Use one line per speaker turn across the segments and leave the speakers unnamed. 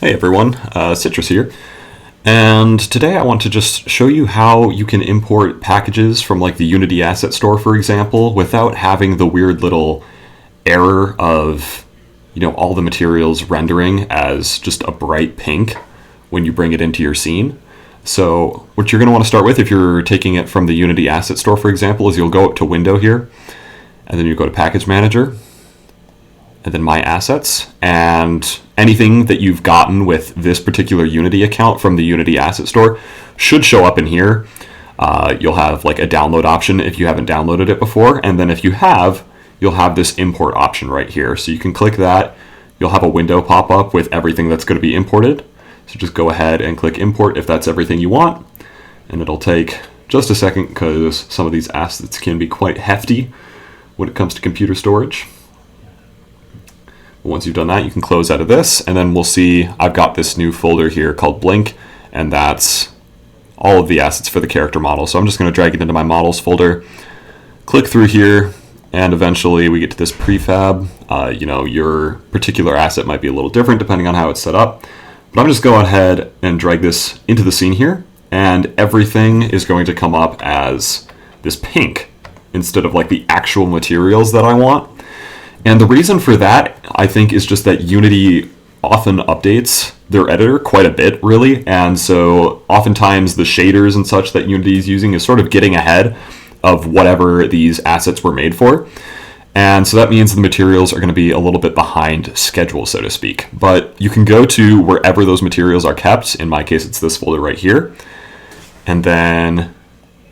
Hey everyone, Citrus here, and today I want to just show you how you can import packages from like the Unity Asset Store, for example, without having the weird little error of, all the materials rendering as just a bright pink when you bring it into your scene. So what you're going to want to start with if you're taking it from the Unity Asset Store, for example, is you'll go up to Window here, and then you go to Package Manager, and then My Assets, and anything that you've gotten with this particular Unity account from the Unity Asset Store should show up in here. You'll have like a download option if you haven't downloaded it before, and then if you have, you'll have this import option right here. So you can click that, you'll have a window pop up with everything that's going to be imported. So just go ahead and click import if that's everything you want, and it'll take just a second because some of these assets can be quite hefty when it comes to computer storage. Once you've done that, you can close out of this, and then we'll see I've got this new folder here called Blink, and that's all of the assets for the character model. So I'm just going to drag it into my models folder, click through here, and eventually we get to this prefab. Your particular asset might be a little different depending on how it's set up, but I'm just going ahead and drag this into the scene here, and everything is going to come up as this pink instead of like the actual materials that I want. And the reason for that, I think, is just that Unity often updates their editor quite a bit, really. And so oftentimes the shaders and such that Unity is using is sort of getting ahead of whatever these assets were made for. And so that means the materials are going to be a little bit behind schedule, so to speak. But you can go to wherever those materials are kept. In my case, it's this folder right here. And then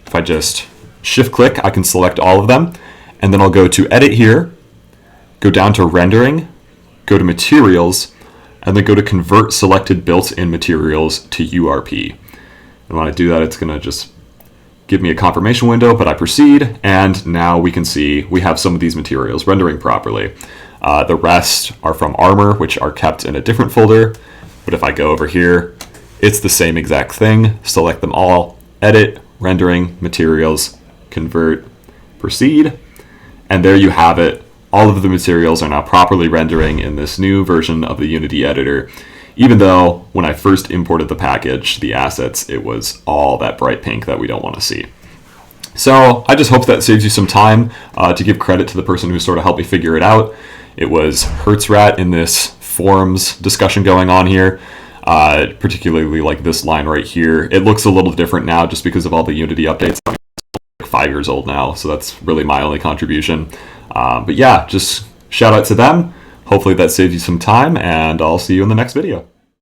if I just shift click, I can select all of them. And then I'll go to Edit here, go down to Rendering, go to Materials, and then go to Convert Selected Built-in Materials to URP. And when I do that, it's going to just give me a confirmation window, but I proceed, and now we can see we have some of these materials rendering properly. The rest are from Armor, which are kept in a different folder, but if I go over here, it's the same exact thing. Select them all, Edit, Rendering, Materials, Convert, Proceed, and there you have it. All of the materials are now properly rendering in this new version of the Unity editor, even though when I first imported the package, the assets, it was all that bright pink that we don't want to see. So I just hope that saves you some time to give credit to the person who sort of helped me figure it out. It was Hertzrat in this forums discussion going on here, particularly like this line right here. It looks a little different now just because of all the Unity updates. I'm like 5 years old now, so that's really my only contribution. But yeah, just shout out to them. Hopefully that saves you some time, and I'll see you in the next video.